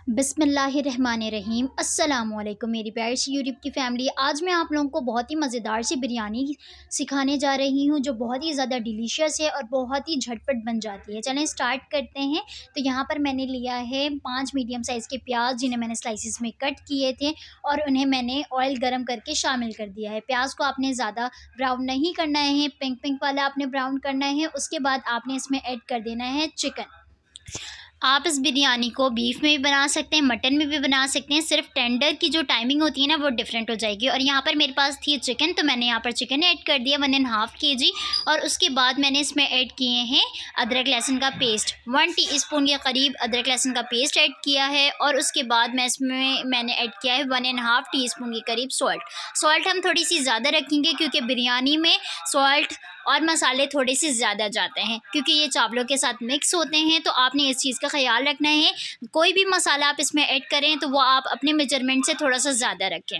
बिस्मिल्लाहिर्रहमानिर्रहीम। अस्सलामुअलैकुम मेरी प्यारी सी यूट्यूब की फ़ैमिली। आज मैं आप लोगों को बहुत ही मज़ेदार सी बिरयानी सिखाने जा रही हूँ जो बहुत ही ज़्यादा डिलीशियस है और बहुत ही झटपट बन जाती है। चलें स्टार्ट करते हैं। तो यहाँ पर मैंने लिया है 5 मीडियम साइज़ के प्याज, जिन्हें मैंने स्लाइसिस में कट किए थे और उन्हें मैंने ऑयल गरम करके शामिल कर दिया है। प्याज को आपने ज़्यादा ब्राउन नहीं करना है, पिंक पिंक वाला आपने ब्राउन करना है। उसके बाद आपने इसमें ऐड कर देना है चिकन। आप इस बिरयानी को बीफ में भी बना सकते हैं, मटन में भी बना सकते हैं। सिर्फ टेंडर की जो टाइमिंग होती है ना, वो डिफरेंट हो जाएगी। और यहाँ पर मेरे पास थी चिकन, तो मैंने यहाँ पर चिकन ऐड कर दिया 1.5 kg। और उसके बाद मैंने इसमें ऐड किए हैं अदरक लहसुन का पेस्ट, 1 टीस्पून के करीब अदरक लहसुन का पेस्ट ऐड किया है। और उसके बाद मैंने ऐड किया है 1.5 टीस्पून के करीब सॉल्ट हम थोड़ी सी ज़्यादा रखेंगे, क्योंकि बिरयानी में सॉल्ट और मसाले थोड़े से ज़्यादा जाते हैं, क्योंकि ये चावलों के साथ मिक्स होते हैं। तो आपने इस चीज़ का ख्याल रखना है। कोई भी मसाला आप इसमें ऐड करें तो वो आप अपने मेजरमेंट से थोड़ा सा ज़्यादा रखें।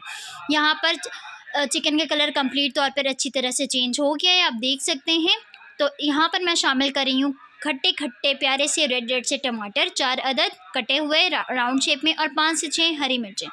यहाँ पर चिकन का कलर कंप्लीट तौर पर अच्छी तरह से चेंज हो गया है, आप देख सकते हैं। तो यहाँ पर मैं शामिल कर रही हूँ खट्टे खट्टे प्यारे से रेड से टमाटर, 4 अदद कटे हुए राउंड शेप में, और 5 से 6 हरी मिर्चें।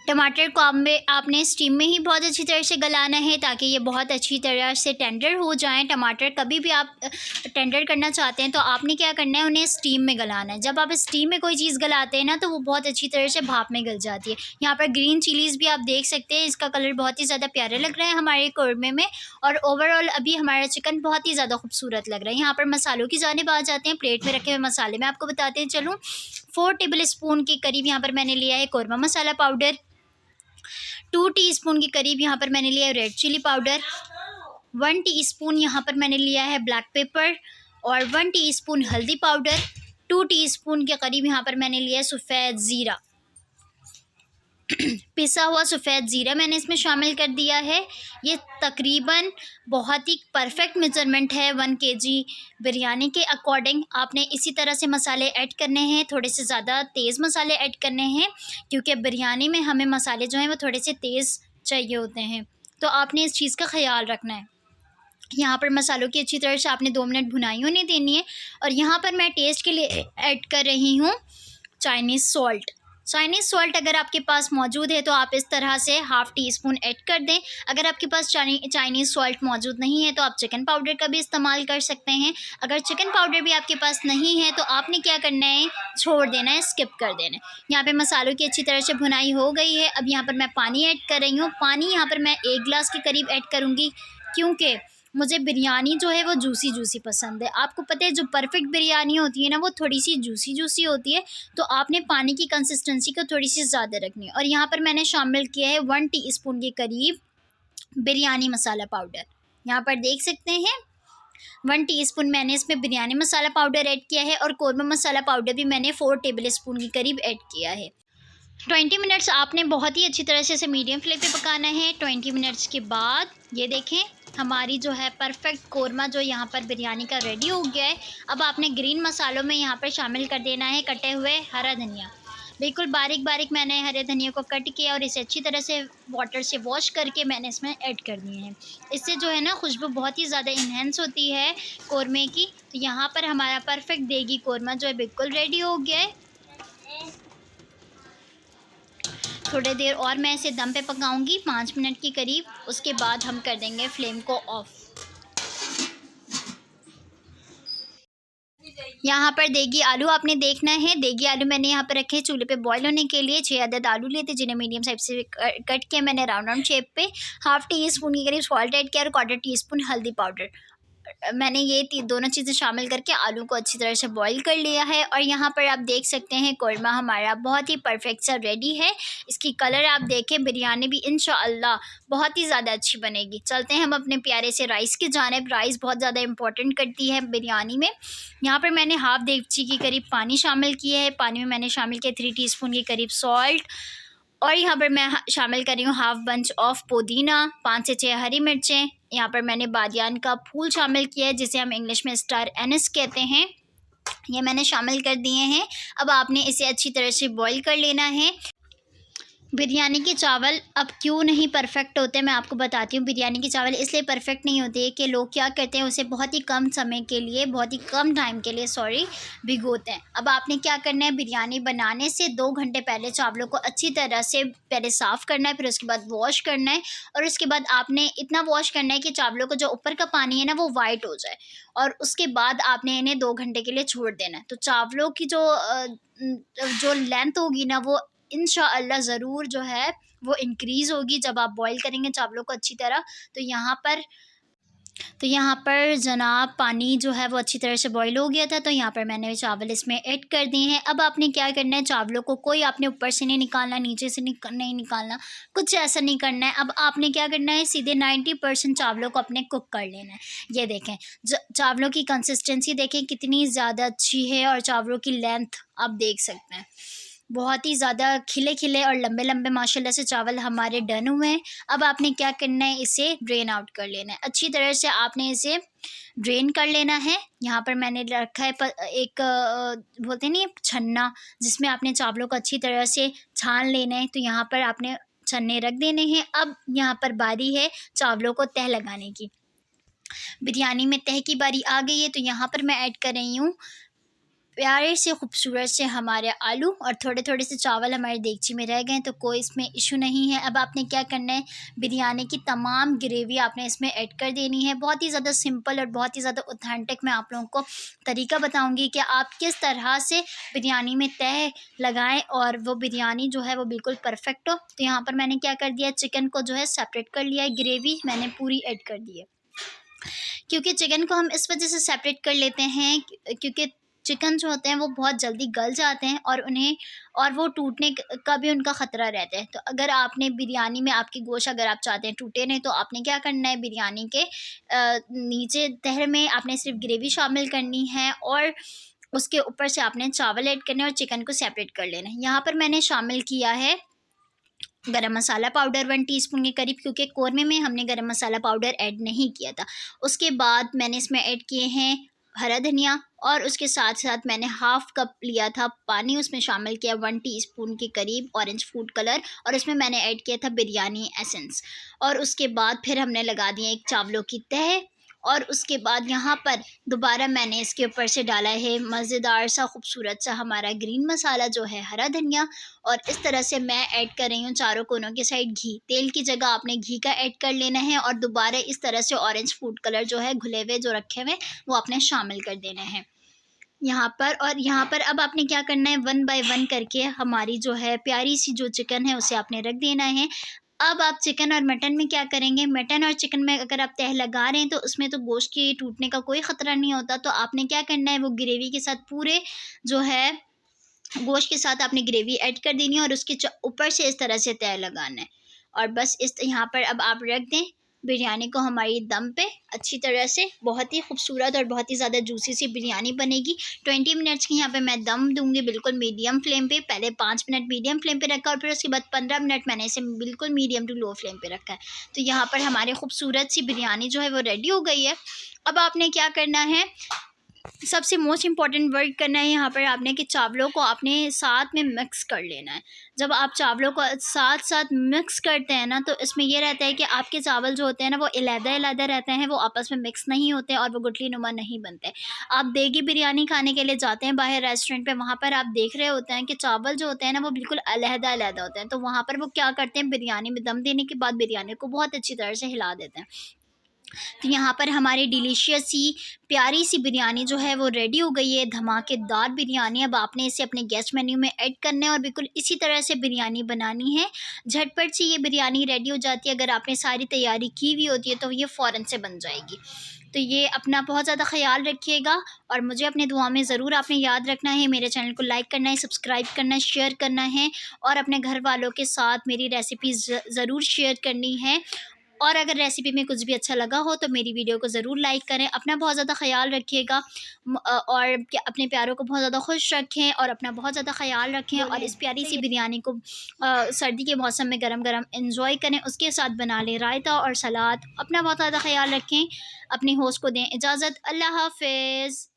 टमाटर को आपने स्टीम में ही बहुत अच्छी तरह से गलाना है, ताकि ये बहुत अच्छी तरह से टेंडर हो जाएं। टमाटर कभी भी आप टेंडर करना चाहते हैं तो आपने क्या करना है, उन्हें स्टीम में गलाना है। जब आप स्टीम में कोई चीज़ गलाते हैं ना, तो वो बहुत अच्छी तरह से भाप में गल जाती है। यहाँ पर ग्रीन चिलीज़ भी आप देख सकते हैं, इसका कलर बहुत ही ज़्यादा प्यारा लग रहा है हमारे कौरमे में। और ओवरऑल अभी हमारा चिकन बहुत ही ज़्यादा खूबसूरत लग रहा है। यहाँ पर मसालों की जानिब आ जाते हैं। प्लेट में रखे हुए मसाले मैं आपको बताते हैं चलूँ। 4 टेबल स्पून के करीब यहाँ पर मैंने लिया है कौरमा मसाला पाउडर, 2 टीस्पून के करीब यहाँ पर मैंने लिया है रेड चिली पाउडर, 1 टीस्पून यहाँ पर मैंने लिया है ब्लैक पेपर, और 1 टीस्पून हल्दी पाउडर, 2 टीस्पून के करीब यहाँ पर मैंने लिया है सफ़ेद ज़ीरा, पिसा हुआ सफ़ेद ज़ीरा मैंने इसमें शामिल कर दिया है। ये तकरीबन बहुत ही परफेक्ट मेज़रमेंट है। 1 kg बिरयानी के अकॉर्डिंग आपने इसी तरह से मसाले ऐड करने हैं। थोड़े से ज़्यादा तेज़ मसाले ऐड करने हैं, क्योंकि बिरयानी में हमें मसाले जो हैं वो थोड़े से तेज़ चाहिए होते हैं। तो आपने इस चीज़ का ख़याल रखना है। यहाँ पर मसालों की अच्छी तरह से आपने 2 मिनट भुनाई होने देनी है। और यहाँ पर मैं टेस्ट के लिए ऐड कर रही हूँ चाइनीज़ सॉल्ट अगर आपके पास मौजूद है तो आप इस तरह से 1/2 टीस्पून ऐड कर दें। अगर आपके पास चाइनीज़ सॉल्ट मौजूद नहीं है तो आप चिकन पाउडर का भी इस्तेमाल कर सकते हैं। अगर चिकन पाउडर भी आपके पास नहीं है तो आपने क्या करना है, छोड़ देना है, स्किप कर देना है। यहाँ पे मसालों की अच्छी तरह से भुनाई हो गई है। अब यहाँ पर मैं पानी ऐड कर रही हूँ। पानी यहाँ पर मैं 1 गिलास के करीब ऐड करूँगी, क्योंकि मुझे बिरयानी जो है वो जूसी पसंद है। आपको पता है जो परफेक्ट बिरयानी होती है ना, वो थोड़ी सी जूसी होती है। तो आपने पानी की कंसिस्टेंसी को थोड़ी सी ज़्यादा रखनी है। और यहाँ पर मैंने शामिल किया है 1 टीस्पून के करीब बिरयानी मसाला पाउडर। यहाँ पर देख सकते हैं 1 टीस्पून मैंने इसमें बिरयानी मसाला पाउडर ऐड किया है, और कौरमा मसाला पाउडर भी मैंने 4 टेबल स्पून के करीब ऐड किया है। 20 मिनट्स आपने बहुत ही अच्छी तरह से इसे मीडियम फ्लेम पे पकाना है। 20 मिनट्स के बाद ये देखें हमारी जो है परफेक्ट कौरमा जो यहाँ पर बिरयानी का रेडी हो गया है। अब आपने ग्रीन मसालों में यहाँ पर शामिल कर देना है कटे हुए हरा धनिया। बिल्कुल बारीक बारीक मैंने हरे धनिया को कट किया और इसे अच्छी तरह से वाटर से वॉश करके मैंने इसमें ऐड कर दिए हैं। इससे जो है ना खुशबू बहुत ही ज़्यादा इन्हेंस होती है कौरमे की। तो यहाँ पर हमारा परफेक्ट देगी कौरमा जो है बिल्कुल रेडी हो गया है। थोड़ी देर और मैं इसे दम पे पकाऊंगी 5 मिनट के करीब। उसके बाद हम कर देंगे फ्लेम को ऑफ। यहाँ पर देगी आलू आपने देखना है। देगी आलू मैंने यहाँ पर रखे चूल्हे पे बॉईल होने के लिए। 6 अदद आलू लिए थे, जिन्हें मीडियम साइज से कट किया मैंने राउंड शेप पे। 1/2 टीस्पून के करीब सॉल्ट ऐड किया और 1/4 टीस्पून हल्दी पाउडर। मैंने ये दोनों चीज़ें शामिल करके आलू को अच्छी तरह से बॉईल कर लिया है। और यहाँ पर आप देख सकते हैं कौरमा हमारा बहुत ही परफेक्ट सा रेडी है। इसकी कलर आप देखें, बिरयानी भी इंशाअल्लाह बहुत ही ज़्यादा अच्छी बनेगी। चलते हैं हम अपने प्यारे से राइस की जानिब। राइस बहुत ज़्यादा इंपॉर्टेंट करती है बिरयानी में। यहाँ पर मैंने 1/2 देगची के करीब पानी शामिल किया है। पानी में मैंने शामिल किया 3 टीस्पून के करीब सॉल्ट, और यहाँ पर मैं शामिल कर रही हूँ 1/2 बंच ऑफ पुदीना, 5 से 6 हरी मिर्चें। यहाँ पर मैंने बादियान का फूल शामिल किया है, जिसे हम इंग्लिश में स्टार एनिस कहते हैं। ये मैंने शामिल कर दिए हैं। अब आपने इसे अच्छी तरह से बॉईल कर लेना है। बिरयानी के चावल अब क्यों नहीं परफेक्ट होते, मैं आपको बताती हूँ। बिरयानी के चावल इसलिए परफेक्ट नहीं होते कि लोग क्या करते हैं, उसे बहुत ही कम समय के लिए, बहुत ही कम टाइम के लिए भिगोते हैं। अब आपने क्या करना है, बिरयानी बनाने से 2 घंटे पहले चावलों को अच्छी तरह से पहले साफ़ करना है, फिर उसके बाद वॉश करना है, और उसके बाद आपने इतना वॉश करना है कि चावलों का जो ऊपर का पानी है ना वो वाइट हो जाए, और उसके बाद आपने इन्हें 2 घंटे के लिए छोड़ देना है। तो चावलों की जो लेंथ होगी ना वो इंशाअल्लाह ज़रूर जो है वो इंक्रीज़ होगी जब आप बॉयल करेंगे चावलों को अच्छी तरह। तो यहाँ पर जनाब पानी जो है वो अच्छी तरह से बॉयल हो गया था, तो यहाँ पर मैंने चावल इसमें ऐड कर दिए हैं। अब आपने क्या करना है, चावलों को कोई आपने ऊपर से नहीं निकालना, नीचे से नहीं निकालना, कुछ ऐसा नहीं करना है। अब आपने क्या करना है, सीधे 90% चावलों को अपने कुक कर लेना है। ये देखें, चावलों की कंसिस्टेंसी देखें कितनी ज़्यादा अच्छी है, और चावलों की लेंथ आप देख सकते हैं, बहुत ही ज़्यादा खिले-खिले और लंबे-लंबे माशाल्लाह से चावल हमारे डन हुए हैं। अब आपने क्या करना है, इसे ड्रेन आउट कर लेना है। अच्छी तरह से आपने इसे ड्रेन कर लेना है। यहाँ पर मैंने रखा है एक बोलते नहीं छन्ना, जिसमें आपने चावलों को अच्छी तरह से छान लेना है। तो यहाँ पर आपने छन्ने रख देने हैं। अब यहाँ पर बारी है चावलों को तह लगाने की। बिरयानी में तह की बारी आ गई है, तो यहाँ पर मैं ऐड कर रही हूँ प्यारे से खूबसूरत से हमारे आलू, और थोड़े-थोड़े से चावल हमारी देगची में रह गए हैं, तो कोई इसमें इशू नहीं है। अब आपने क्या करना है, बिरयानी की तमाम ग्रेवी आपने इसमें ऐड कर देनी है। बहुत ही ज़्यादा सिंपल और बहुत ही ज़्यादा ऑथेंटिक मैं आप लोगों को तरीका बताऊँगी कि आप किस तरह से बिरयानी में तह लगाएँ और वो बिरयानी जो है वो बिल्कुल परफेक्ट हो। तो यहाँ पर मैंने क्या कर दिया, चिकन को जो है सेपरेट कर लिया है, ग्रेवी मैंने पूरी ऐड कर दी है। क्योंकि चिकन को हम इस वजह से सेपरेट कर लेते हैं क्योंकि चिकन जो होते हैं वो बहुत जल्दी गल जाते हैं, और वो टूटने का भी उनका ख़तरा रहता है। तो अगर आपने बिरयानी में आपकी गोश्त अगर आप चाहते हैं टूटे नहीं, तो आपने क्या करना है, बिरयानी के नीचे तह में आपने सिर्फ ग्रेवी शामिल करनी है, और उसके ऊपर से आपने चावल ऐड करने और चिकन को सेपरेट कर लेना है। यहाँ पर मैंने शामिल किया है गरम मसाला पाउडर 1 टीस्पून के करीब, क्योंकि कौरमे में हमने गरम मसाला पाउडर ऐड नहीं किया था। उसके बाद मैंने इसमें ऐड किए हैं हरा धनिया, और उसके साथ साथ मैंने हाफ़ कप लिया था पानी, उसमें शामिल किया 1 टीस्पून के करीब ऑरेंज फूड कलर, और इसमें मैंने ऐड किया था बिरयानी एसेंस। और उसके बाद फिर हमने लगा दिया एक चावलों की तह, और उसके बाद यहाँ पर दोबारा मैंने इसके ऊपर से डाला है मज़ेदार सा खूबसूरत सा हमारा ग्रीन मसाला जो है हरा धनिया, और इस तरह से मैं ऐड कर रही हूँ चारों कोनों के साइड घी। तेल की जगह आपने घी का ऐड कर लेना है, और दोबारा इस तरह से ऑरेंज फूड कलर जो है घुले हुए जो रखे हुए वो आपने शामिल कर देने हैं यहाँ पर। और यहाँ पर अब आपने क्या करना है, 1 बाय 1 करके हमारी जो है प्यारी सी जो चिकन है उसे आपने रख देना है। अब आप चिकन और मटन में क्या करेंगे, मटन और चिकन में अगर आप तह लगा रहे हैं तो उसमें तो गोश्त के टूटने का कोई ख़तरा नहीं होता। तो आपने क्या करना है, वो ग्रेवी के साथ पूरे जो है गोश्त के साथ आपने ग्रेवी ऐड कर देनी है, और उसके ऊपर से इस तरह से तह लगाना है, और बस यहाँ पर अब आप रख दें बिरयानी को हमारी दम पे अच्छी तरह से। बहुत ही खूबसूरत और बहुत ही ज़्यादा जूसी सी बिरयानी बनेगी। 20 मिनट्स की यहाँ पे मैं दम दूंगी बिल्कुल मीडियम फ्लेम पे। पहले 5 मिनट मीडियम फ्लेम पे रखा, और फिर उसके बाद 15 मिनट मैंने इसे बिल्कुल मीडियम टू लो फ्लेम पे रखा है। तो यहाँ पर हमारी खूबसूरत सी बिरयानी जो है वो रेडी हो गई है। अब आपने क्या करना है, सबसे मोस्ट इम्पॉर्टेंट वर्क करना है यहाँ पर आपने कि चावलों को आपने साथ में मिक्स कर लेना है। जब आप चावलों को साथ साथ मिक्स करते हैं ना, तो इसमें यह रहता है कि आपके चावल जो होते हैं ना वो अलग-अलग रहते हैं, वो आपस में मिक्स नहीं होते और वो गुठली नुमा नहीं बनते। आप देगी बिरयानी खाने के लिए जाते हैं बाहर रेस्टोरेंट पे, वहाँ पर आप देख रहे होते हैं कि चावल जो होते हैं ना वो बिल्कुल अलग-अलग होते हैं। तो वहाँ पर वो क्या करते हैं, बिरयानी में दम देने के बाद बिरयानी को बहुत अच्छी तरह से हिला देते हैं। तो यहाँ पर हमारी डिलीशियस सी प्यारी सी बिरयानी जो है वो रेडी हो गई है, धमाकेदार बिरयानी। अब आपने इसे अपने गेस्ट मेन्यू में ऐड करना है और बिल्कुल इसी तरह से बिरयानी बनानी है। झटपट से ये बिरयानी रेडी हो जाती है, अगर आपने सारी तैयारी की हुई होती है तो ये फ़ौरन से बन जाएगी। तो ये अपना बहुत ज़्यादा ख़्याल रखिएगा, और मुझे अपने दुआ में ज़रूर आपने याद रखना है। मेरे चैनल को लाइक करना है, सब्सक्राइब करना है, शेयर करना है, और अपने घर वालों के साथ मेरी रेसिपी ज़रूर शेयर करनी है। और अगर रेसिपी में कुछ भी अच्छा लगा हो तो मेरी वीडियो को ज़रूर लाइक करें। अपना बहुत ज़्यादा ख़्याल रखिएगा, और अपने प्यारों को बहुत ज़्यादा खुश रखें और अपना बहुत ज़्यादा ख़्याल रखें। और इस प्यारी सी बिरयानी को सर्दी के मौसम में गरम गरम एंजॉय करें। उसके साथ बना लें रायता और सलाद। अपना बहुत ज़्यादा ख़्याल रखें। अपने होस्ट को दें इजाज़त। अल्लाह हाफ़िज़।